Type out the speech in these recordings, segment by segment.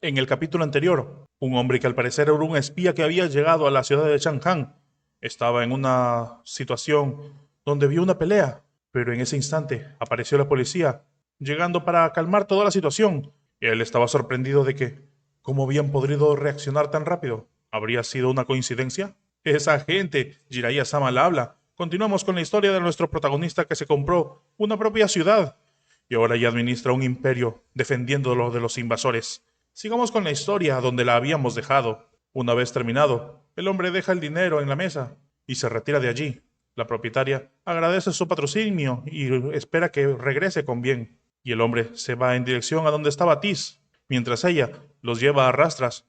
En el capítulo anterior, un hombre que al parecer era un espía que había llegado a la ciudad de Chang'an estaba en una situación donde vio una pelea, pero en ese instante apareció la policía, llegando para calmar toda la situación. Él estaba sorprendido de que, ¿cómo habían podido reaccionar tan rápido? ¿Habría sido una coincidencia? Esa gente, Jiraiya Sama la habla. Continuamos con la historia de nuestro protagonista que se compró una propia ciudad y ahora ya administra un imperio defendiéndolo de los invasores. Sigamos con la historia donde la habíamos dejado. Una vez terminado, el hombre deja el dinero en la mesa y se retira de allí. La propietaria agradece su patrocinio y espera que regrese con bien. Y el hombre se va en dirección a donde estaba Tis, mientras ella los lleva a rastras,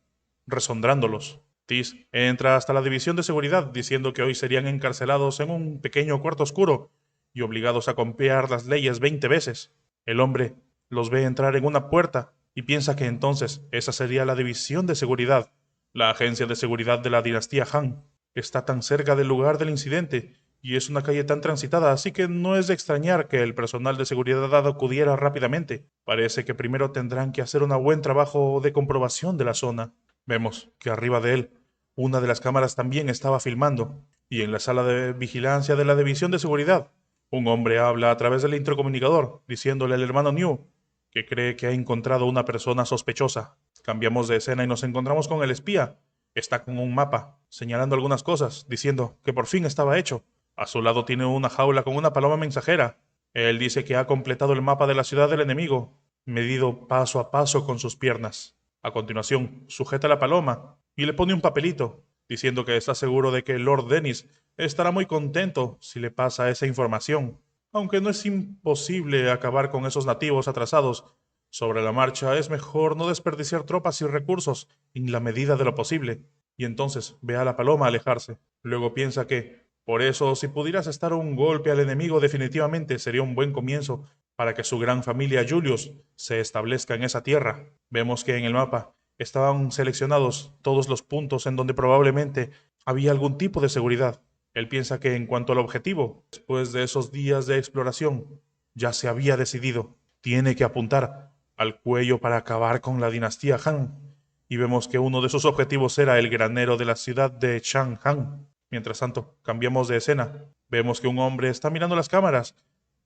resondrándolos. Tis entra hasta la división de seguridad diciendo que hoy serían encarcelados en un pequeño cuarto oscuro y obligados a copiar las leyes 20 veces. El hombre los ve entrar en una puerta y piensa que entonces esa sería la división de seguridad. La agencia de seguridad de la dinastía Han está tan cerca del lugar del incidente y es una calle tan transitada, así que no es de extrañar que el personal de seguridad acudiera rápidamente. Parece que primero tendrán que hacer un buen trabajo de comprobación de la zona. Vemos que arriba de él, una de las cámaras también estaba filmando, y en la sala de vigilancia de la división de seguridad, un hombre habla a través del intercomunicador, diciéndole al hermano New que cree que ha encontrado una persona sospechosa. Cambiamos de escena y nos encontramos con el espía. Está con un mapa, señalando algunas cosas, diciendo que por fin estaba hecho. A su lado tiene una jaula con una paloma mensajera. Él dice que ha completado el mapa de la ciudad del enemigo, medido paso a paso con sus piernas. A continuación, sujeta la paloma y le pone un papelito, diciendo que está seguro de que Lord Dennis estará muy contento si le pasa esa información, aunque no es imposible acabar con esos nativos atrasados. Sobre la marcha es mejor no desperdiciar tropas y recursos en la medida de lo posible. Y entonces ve a la paloma alejarse. Luego piensa que, por eso, si pudieras estar un golpe al enemigo definitivamente sería un buen comienzo para que su gran familia Julius se establezca en esa tierra. Vemos que en el mapa estaban seleccionados todos los puntos en donde probablemente había algún tipo de seguridad. Él piensa que en cuanto al objetivo, después de esos días de exploración, ya se había decidido. Tiene que apuntar al cuello para acabar con la dinastía Han. Y vemos que uno de sus objetivos era el granero de la ciudad de Chang'an. Mientras tanto, cambiamos de escena. Vemos que un hombre está mirando las cámaras,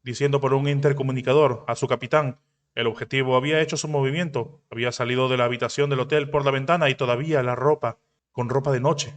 diciendo por un intercomunicador a su capitán el objetivo había hecho su movimiento, había salido de la habitación del hotel por la ventana y todavía la ropa, con ropa de noche,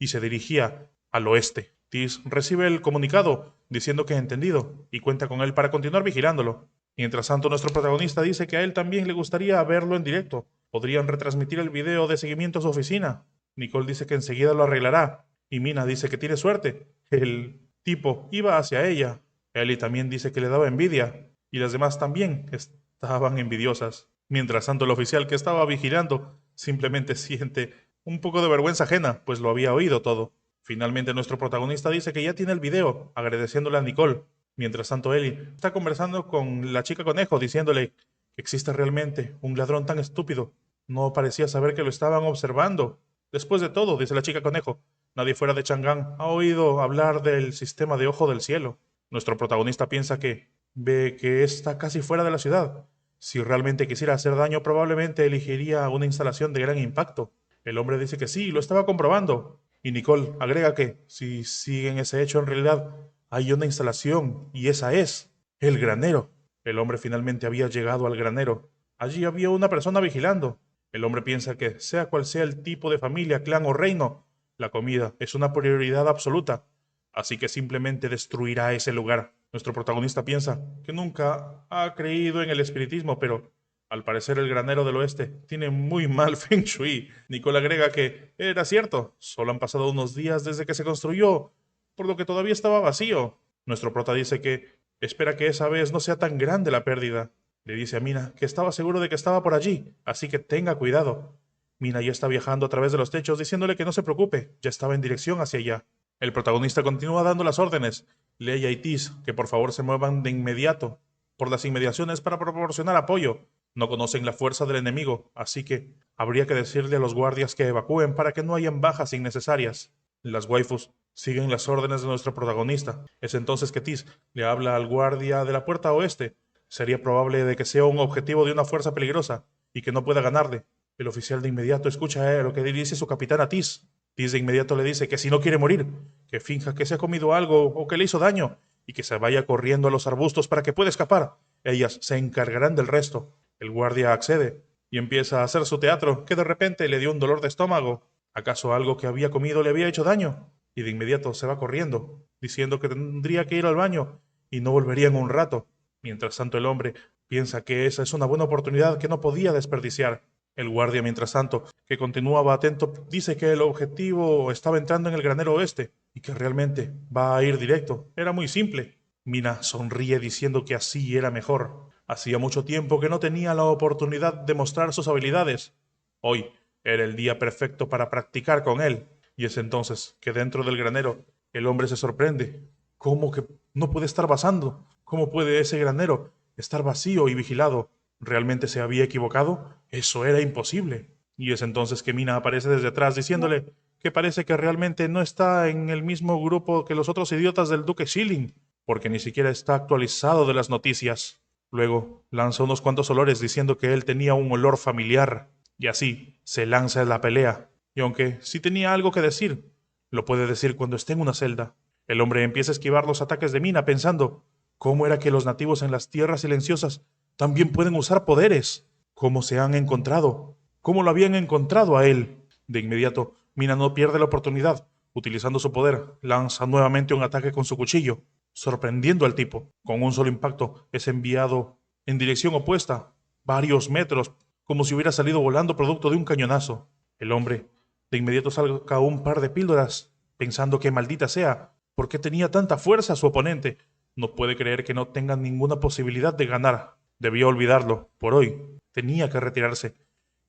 y se dirigía al oeste. Tis recibe el comunicado diciendo que ha entendido y cuenta con él para continuar vigilándolo. Mientras tanto, nuestro protagonista dice que a él también le gustaría verlo en directo. Podrían retransmitir el video de seguimiento a su oficina. Nicole dice que enseguida lo arreglará. Y Mina dice que tiene suerte. El tipo iba hacia ella. Ellie también dice que le daba envidia. Y las demás también estaban envidiosas. Mientras tanto, el oficial que estaba vigilando simplemente siente un poco de vergüenza ajena, pues lo había oído todo. Finalmente, nuestro protagonista dice que ya tiene el video, agradeciéndole a Nicole. Mientras tanto, Ellie está conversando con la chica conejo, diciéndole que existe realmente un ladrón tan estúpido. No parecía saber que lo estaban observando. Después de todo, dice la chica conejo, nadie fuera de Chang'an ha oído hablar del sistema de ojo del cielo. Nuestro protagonista piensa que ve que está casi fuera de la ciudad. Si realmente quisiera hacer daño, probablemente elegiría una instalación de gran impacto. El hombre dice que sí, lo estaba comprobando. Y Nicole agrega que, si siguen ese hecho en realidad, hay una instalación, y esa es el granero. El hombre finalmente había llegado al granero. Allí había una persona vigilando. El hombre piensa que, sea cual sea el tipo de familia, clan o reino, la comida es una prioridad absoluta. Así que simplemente destruirá ese lugar. Nuestro protagonista piensa que nunca ha creído en el espiritismo, pero al parecer el granero del oeste tiene muy mal feng shui. Nicole agrega que era cierto, solo han pasado unos días desde que se construyó, por lo que todavía estaba vacío. Nuestro prota dice que espera que esa vez no sea tan grande la pérdida. Le dice a Mina que estaba seguro de que estaba por allí, así que tenga cuidado. Mina ya está viajando a través de los techos diciéndole que no se preocupe, ya estaba en dirección hacia allá. El protagonista continúa dando las órdenes. Leia y Tis que por favor se muevan de inmediato por las inmediaciones para proporcionar apoyo. No conocen la fuerza del enemigo, así que habría que decirle a los guardias que evacúen para que no hayan bajas innecesarias. Las waifus siguen las órdenes de nuestro protagonista. Es entonces que Tis le habla al guardia de la puerta oeste. Sería probable de que sea un objetivo de una fuerza peligrosa y que no pueda ganarle. El oficial de inmediato escucha lo que dice su capitán Tis. Tis de inmediato le dice que si no quiere morir, que finja que se ha comido algo o que le hizo daño y que se vaya corriendo a los arbustos para que pueda escapar. Ellas se encargarán del resto. El guardia accede y empieza a hacer su teatro, que de repente le dio un dolor de estómago. ¿Acaso algo que había comido le había hecho daño? Y de inmediato se va corriendo, diciendo que tendría que ir al baño y no volvería en un rato. Mientras tanto el hombre piensa que esa es una buena oportunidad que no podía desperdiciar. El guardia, mientras tanto, que continuaba atento, dice que el objetivo estaba entrando en el granero oeste y que realmente va a ir directo. Era muy simple. Mina sonríe diciendo que así era mejor. Hacía mucho tiempo que no tenía la oportunidad de mostrar sus habilidades. Hoy era el día perfecto para practicar con él. Y es entonces que dentro del granero el hombre se sorprende. ¿Cómo que no puede estar pasando? ¿Cómo puede ese granero estar vacío y vigilado? ¿Realmente se había equivocado? Eso era imposible. Y es entonces que Mina aparece desde atrás diciéndole que parece que realmente no está en el mismo grupo que los otros idiotas del Duque Schilling, porque ni siquiera está actualizado de las noticias. Luego lanza unos cuantos olores diciendo que él tenía un olor familiar, y así se lanza en la pelea. Y aunque sí tenía algo que decir, lo puede decir cuando esté en una celda. El hombre empieza a esquivar los ataques de Mina pensando, ¿cómo era que los nativos en las tierras silenciosas también pueden usar poderes? ¿Cómo se han encontrado? ¿Cómo lo habían encontrado a él? De inmediato, Mina no pierde la oportunidad. Utilizando su poder, lanza nuevamente un ataque con su cuchillo, sorprendiendo al tipo. Con un solo impacto, es enviado en dirección opuesta, varios metros, como si hubiera salido volando producto de un cañonazo. El hombre de inmediato saca un par de píldoras, pensando que maldita sea, ¿por qué tenía tanta fuerza su oponente? No puede creer que no tenga ninguna posibilidad de ganar. Debía olvidarlo, por hoy. Tenía que retirarse.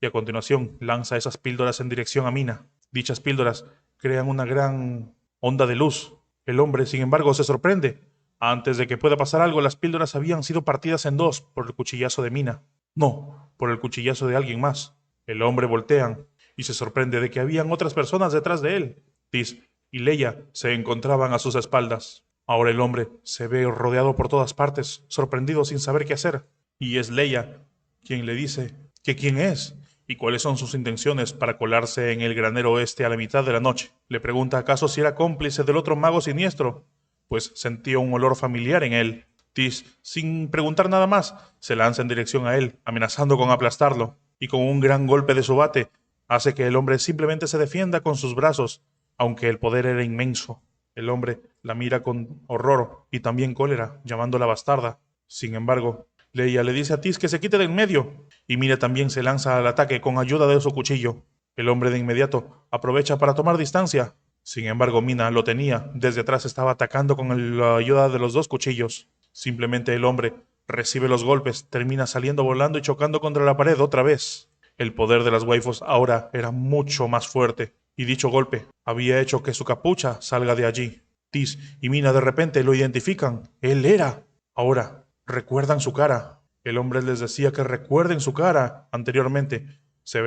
Y a continuación lanza esas píldoras en dirección a Mina. Dichas píldoras crean una gran onda de luz. El hombre, sin embargo, se sorprende. Antes de que pueda pasar algo, las píldoras habían sido partidas en dos por el cuchillazo de Mina. No, por el cuchillazo de alguien más. El hombre voltea y se sorprende de que habían otras personas detrás de él. Tis y Leia se encontraban a sus espaldas. Ahora el hombre se ve rodeado por todas partes, sorprendido sin saber qué hacer. Y es Leia quien le dice que quién es y cuáles son sus intenciones para colarse en el granero oeste a la mitad de la noche. Le pregunta acaso si era cómplice del otro mago siniestro, pues sentía un olor familiar en él. Tis, sin preguntar nada más, se lanza en dirección a él, amenazando con aplastarlo, y con un gran golpe de su bate, hace que el hombre simplemente se defienda con sus brazos, aunque el poder era inmenso. El hombre la mira con horror y también cólera, llamándola bastarda. Sin embargo, Leia le dice a Tis que se quite de en medio, y Mina también se lanza al ataque con ayuda de su cuchillo. El hombre de inmediato aprovecha para tomar distancia. Sin embargo, Mina lo tenía. Desde atrás estaba atacando con la ayuda de los dos cuchillos. Simplemente el hombre recibe los golpes, termina saliendo volando y chocando contra la pared otra vez. El poder de las waifus ahora era mucho más fuerte, y dicho golpe había hecho que su capucha salga de allí. Tis y Mina de repente lo identifican. Él era. Ahora recuerdan su cara. El hombre les decía que recuerden su cara anteriormente. Se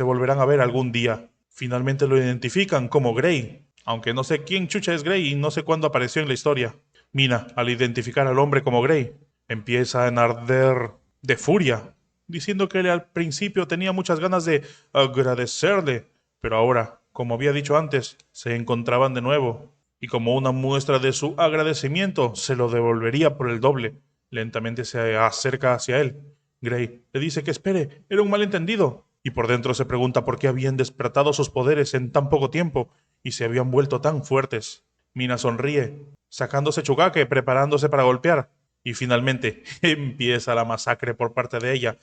volverán a ver algún día. Finalmente lo identifican como Grey, aunque no sé quién chucha es Grey y no sé cuándo apareció en la historia. Mina, al identificar al hombre como Grey, empieza a arder de furia, diciendo que él al principio tenía muchas ganas de agradecerle, pero ahora, como había dicho antes, se encontraban de nuevo, y como una muestra de su agradecimiento, se lo devolvería por el doble. Lentamente se acerca hacia él. Grey le dice que espere, era un malentendido, y por dentro se pregunta por qué habían despertado sus poderes en tan poco tiempo y se habían vuelto tan fuertes. Mina sonríe, sacándose Chugake, preparándose para golpear, y finalmente empieza la masacre por parte de ella,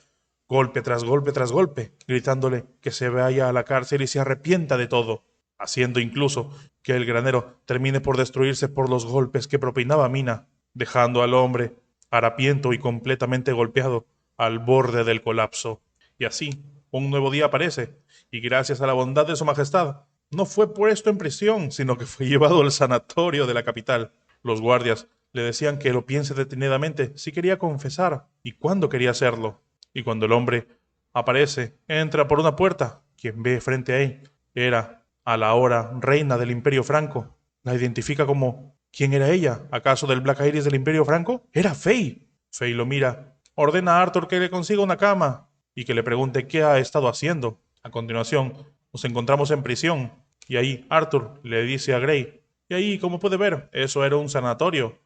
golpe tras golpe tras golpe, gritándole que se vaya a la cárcel y se arrepienta de todo, haciendo incluso que el granero termine por destruirse por los golpes que propinaba Mina, dejando al hombre harapiento y completamente golpeado al borde del colapso. Y así, un nuevo día aparece, y gracias a la bondad de su majestad, no fue puesto en prisión, sino que fue llevado al sanatorio de la capital. Los guardias le decían que lo piense detenidamente si quería confesar y cuándo quería hacerlo. Y cuando el hombre aparece, entra por una puerta. Quien ve frente a él era, a la hora, reina del Imperio Franco. La identifica como... ¿Quién era ella? ¿Acaso del Black Iris del Imperio Franco? Era Faye. Faye lo mira. Ordena a Arthur que le consiga una cama. y que le pregunte qué ha estado haciendo. A continuación, nos encontramos en prisión y ahí Arthur le dice a Gray, y ahí, como puede ver, eso era un sanatorio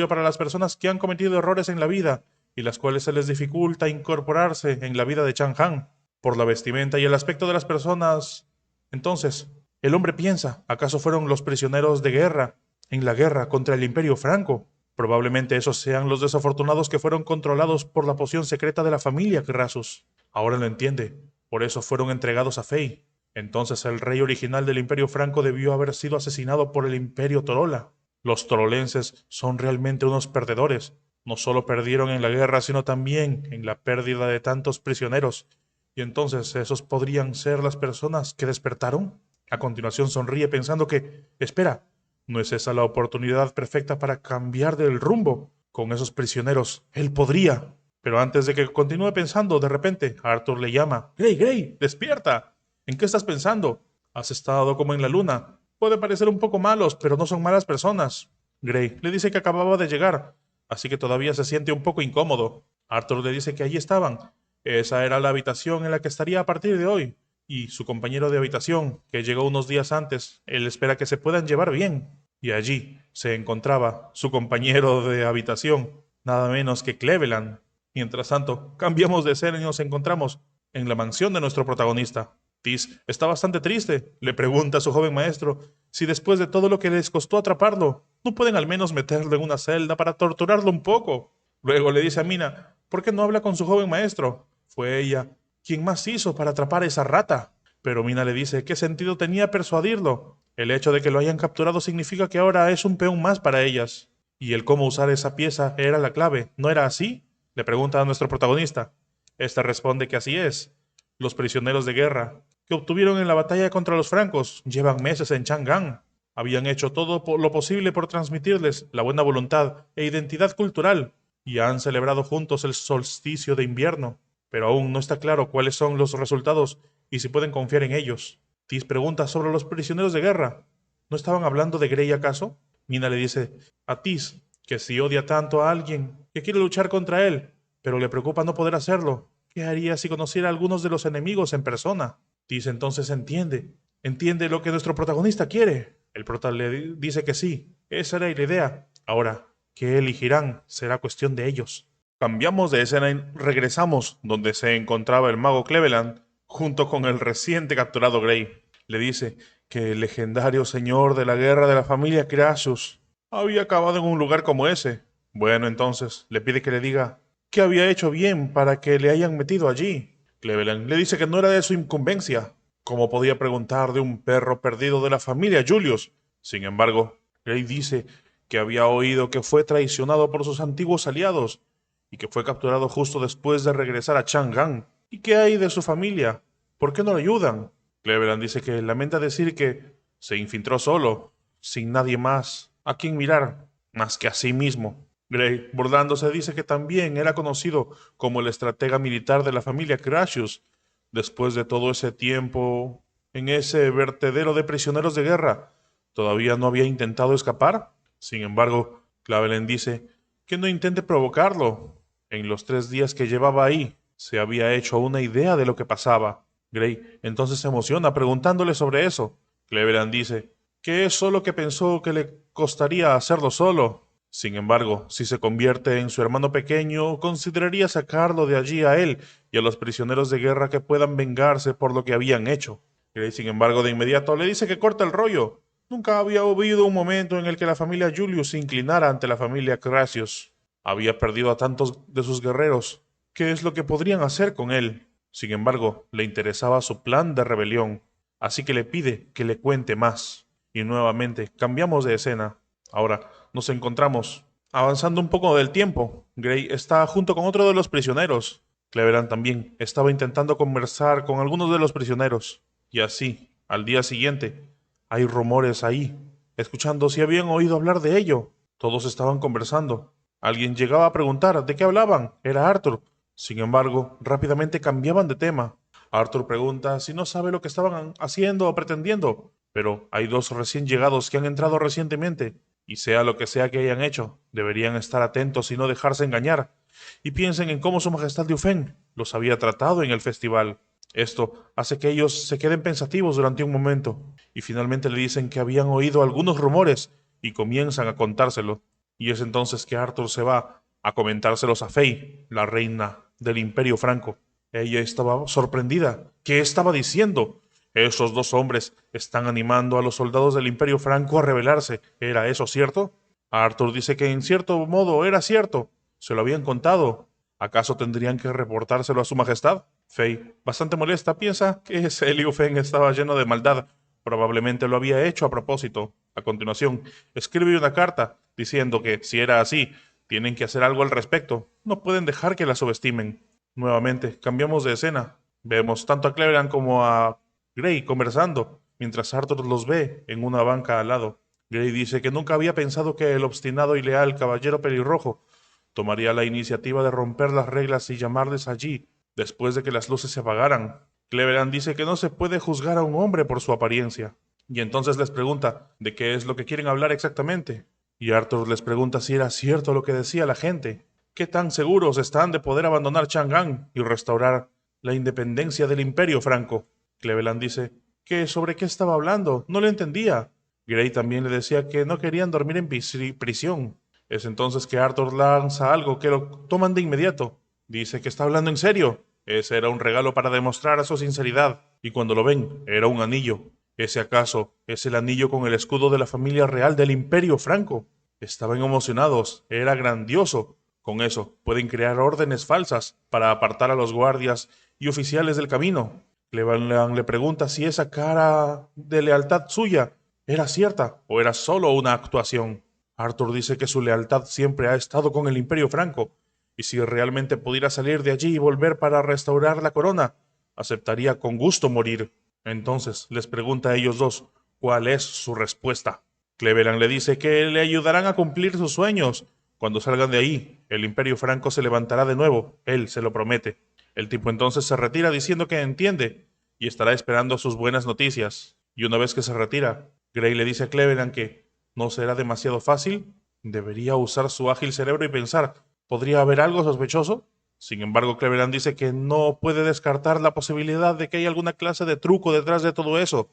para las personas que han cometido errores en la vida y las cuales se les dificulta incorporarse en la vida de Chang'an por la vestimenta y el aspecto de las personas. Entonces, el hombre piensa, ¿acaso fueron los prisioneros de guerra en la guerra contra el Imperio Franco? Probablemente esos sean los desafortunados que fueron controlados por la poción secreta de la familia Crassus. Ahora lo entiende, por eso fueron entregados a Fei. Entonces el rey original del Imperio Franco debió haber sido asesinado por el Imperio Torola. Los torolenses son realmente unos perdedores. No solo perdieron en la guerra, sino también en la pérdida de tantos prisioneros. Y entonces esos podrían ser las personas que despertaron. A continuación sonríe pensando que, espera, ¿no es esa la oportunidad perfecta para cambiar del rumbo? Con esos prisioneros, él podría. Pero antes de que continúe pensando, de repente, Arthur le llama. Gray, Gray, despierta. ¿En qué estás pensando? Has estado como en la luna. Puede parecer un poco malos, pero no son malas personas. Gray le dice que acababa de llegar, así que todavía se siente un poco incómodo. Arthur le dice que allí estaban. Esa era la habitación en la que estaría a partir de hoy. Y su compañero de habitación, que llegó unos días antes, él espera que se puedan llevar bien. Y allí se encontraba su compañero de habitación, nada menos que Cleveland. Mientras tanto, cambiamos de escena y nos encontramos en la mansión de nuestro protagonista. Tis está bastante triste. Le pregunta a su joven maestro si después de todo lo que les costó atraparlo, no pueden al menos meterlo en una celda para torturarlo un poco. Luego le dice a Mina, ¿por qué no habla con su joven maestro? Fue ella quien más hizo para atrapar a esa rata. Pero Mina le dice qué sentido tenía persuadirlo. El hecho de que lo hayan capturado significa que ahora es un peón más para ellas. Y el cómo usar esa pieza era la clave, ¿no era así? Le pregunta a nuestro protagonista. Esta responde que así es. Los prisioneros de guerra que obtuvieron en la batalla contra los francos llevan meses en Chang'an. Habían hecho todo lo posible por transmitirles la buena voluntad e identidad cultural y han celebrado juntos el solsticio de invierno. Pero aún no está claro cuáles son los resultados y si pueden confiar en ellos. Tis pregunta sobre los prisioneros de guerra. ¿No estaban hablando de Grey acaso? Mina le dice a Tis que si odia tanto a alguien, que quiere luchar contra él, pero le preocupa no poder hacerlo, ¿qué haría si conociera a algunos de los enemigos en persona? Tis entonces entiende lo que nuestro protagonista quiere. El prota le dice que sí, esa era la idea. Ahora, ¿qué elegirán? Será cuestión de ellos. Cambiamos de escena y regresamos donde se encontraba el mago Cleveland junto con el reciente capturado Gray. Le dice que el legendario señor de la guerra de la familia Crassus había acabado en un lugar como ese. Bueno, entonces le pide que le diga qué había hecho bien para que le hayan metido allí. Cleveland le dice que no era de su incumbencia. ¿Cómo podía preguntar de un perro perdido de la familia Julius? Sin embargo, Gray dice que había oído que fue traicionado por sus antiguos aliados y que fue capturado justo después de regresar a Chang'an. ¿Y qué hay de su familia? ¿Por qué no lo ayudan? Cleveland dice que lamenta decir que se infiltró solo, sin nadie más a quien mirar, más que a sí mismo. Gray, burlándose, dice que también era conocido como el estratega militar de la familia Crassus. Después de todo ese tiempo en ese vertedero de prisioneros de guerra, ¿todavía no había intentado escapar? Sin embargo, Cleveland dice que no intente provocarlo. En los 3 días que llevaba ahí, se había hecho una idea de lo que pasaba. Gray entonces se emociona preguntándole sobre eso. Cleveland dice que es solo que pensó que le costaría hacerlo solo. Sin embargo, si se convierte en su hermano pequeño, consideraría sacarlo de allí a él y a los prisioneros de guerra que puedan vengarse por lo que habían hecho. Gray, sin embargo, de inmediato le dice que corta el rollo. Nunca había habido un momento en el que la familia Julius se inclinara ante la familia Crassus. Había perdido a tantos de sus guerreros. ¿Qué es lo que podrían hacer con él? Sin embargo, le interesaba su plan de rebelión, así que le pide que le cuente más. Y nuevamente cambiamos de escena. Ahora nos encontramos avanzando un poco del tiempo. Gray está junto con otro de los prisioneros. Cleveland también estaba intentando conversar con algunos de los prisioneros. Y así, al día siguiente, hay rumores ahí, escuchando si habían oído hablar de ello. Todos estaban conversando. Alguien llegaba a preguntar de qué hablaban. Era Arthur. Sin embargo, rápidamente cambiaban de tema. Arthur pregunta si no sabe lo que estaban haciendo o pretendiendo, pero hay 2 recién llegados que han entrado recientemente, y sea lo que sea que hayan hecho, deberían estar atentos y no dejarse engañar. y piensen en cómo su majestad Liu Feng los había tratado en el festival. Esto hace que ellos se queden pensativos durante un momento, y finalmente le dicen que habían oído algunos rumores y comienzan a contárselo. Y es entonces que Arthur se va a comentárselos a Fei, la reina del Imperio Franco. Ella estaba sorprendida. ¿Qué estaba diciendo? Esos dos hombres están animando a los soldados del Imperio Franco a rebelarse. ¿Era eso cierto? Arthur dice que en cierto modo era cierto. Se lo habían contado. ¿Acaso tendrían que reportárselo a su majestad? Fei, bastante molesta, piensa que ese Liu Feng estaba lleno de maldad. Probablemente lo había hecho a propósito. A continuación, escribe una carta diciendo que, si era así, tienen que hacer algo al respecto. No pueden dejar que la subestimen. Nuevamente, cambiamos de escena. Vemos tanto a Cleveland como a Gray conversando, mientras Arthur los ve en una banca al lado. Gray dice que nunca había pensado que el obstinado y leal caballero pelirrojo tomaría la iniciativa de romper las reglas y llamarles allí después de que las luces se apagaran. Cleveland dice que no se puede juzgar a un hombre por su apariencia. Y entonces les pregunta de qué es lo que quieren hablar exactamente. Y Arthur les pregunta si era cierto lo que decía la gente. ¿Qué tan seguros están de poder abandonar Chang'an y restaurar la independencia del Imperio Franco? Cleveland dice que sobre qué estaba hablando, no lo entendía. Gray también le decía que no querían dormir en prisión. Es entonces que Arthur lanza algo que lo toman de inmediato. Dice que está hablando en serio. Ese era un regalo para demostrar su sinceridad. Y cuando lo ven, era un anillo. ¿Ese acaso es el anillo con el escudo de la familia real del Imperio Franco? Estaban emocionados. Era grandioso. Con eso, pueden crear órdenes falsas para apartar a los guardias y oficiales del camino. Cleveland le pregunta si esa cara de lealtad suya era cierta o era solo una actuación. Arthur dice que su lealtad siempre ha estado con el Imperio Franco, y si realmente pudiera salir de allí y volver para restaurar la corona, aceptaría con gusto morir. Entonces les pregunta a ellos dos cuál es su respuesta. Cleveland le dice que le ayudarán a cumplir sus sueños. Cuando salgan de ahí, el Imperio Franco se levantará de nuevo, él se lo promete. El tipo entonces se retira diciendo que entiende y estará esperando sus buenas noticias. Y una vez que se retira, Gray le dice a Cleveland que no será demasiado fácil. Debería usar su ágil cerebro y pensar, ¿podría haber algo sospechoso? Sin embargo, Cleveland dice que no puede descartar la posibilidad de que haya alguna clase de truco detrás de todo eso.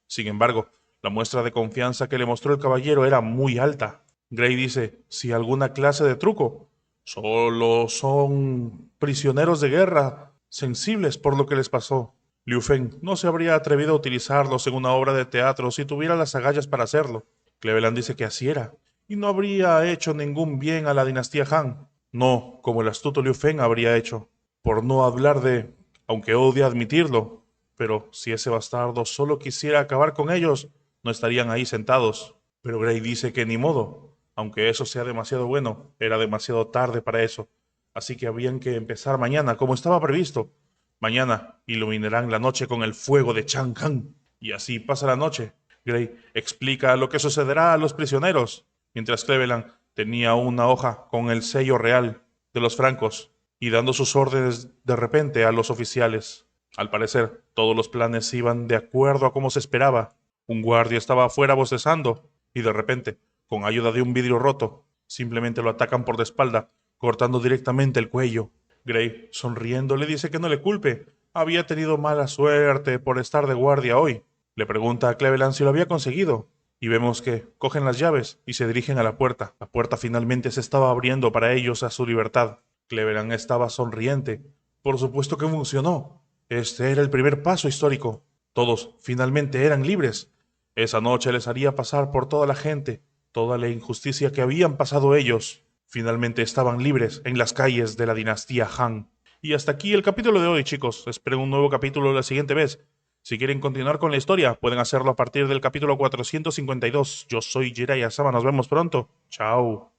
Sin embargo, la muestra de confianza que le mostró el caballero era muy alta. Gray dice, si alguna clase de truco, solo son prisioneros de guerra, sensibles por lo que les pasó. Liu Feng no se habría atrevido a utilizarlos en una obra de teatro si tuviera las agallas para hacerlo. Cleveland dice que así era, y no habría hecho ningún bien a la dinastía Han. No, como el astuto Liu Feng habría hecho. Por no hablar de, aunque odia admitirlo, pero si ese bastardo solo quisiera acabar con ellos, no estarían ahí sentados. Pero Gray dice que ni modo. Aunque eso sea demasiado bueno, era demasiado tarde para eso. Así que habían que empezar mañana, como estaba previsto. Mañana iluminarán la noche con el fuego de Chang'an. Y así pasa la noche. Gray explica lo que sucederá a los prisioneros, mientras Cleveland tenía una hoja con el sello real de los francos y dando sus órdenes de repente a los oficiales. Al parecer, todos los planes iban de acuerdo a como se esperaba. Un guardia estaba afuera bostezando y de repente, con ayuda de un vidrio roto, simplemente lo atacan por la espalda, cortando directamente el cuello. Gray, sonriendo, le dice que no le culpe. Había tenido mala suerte por estar de guardia hoy. Le pregunta a Cleveland si lo había conseguido, y vemos que cogen las llaves y se dirigen a la puerta. La puerta finalmente se estaba abriendo para ellos a su libertad. Cleveland estaba sonriente. Por supuesto que funcionó. Este era el primer paso histórico. Todos finalmente eran libres. Esa noche les haría pasar por toda la gente, toda la injusticia que habían pasado ellos. Finalmente estaban libres en las calles de la dinastía Han. Y hasta aquí el capítulo de hoy, chicos. Esperen un nuevo capítulo la siguiente vez. Si quieren continuar con la historia, pueden hacerlo a partir del capítulo 452. Yo soy Jiraiya Sama, nos vemos pronto. Chao.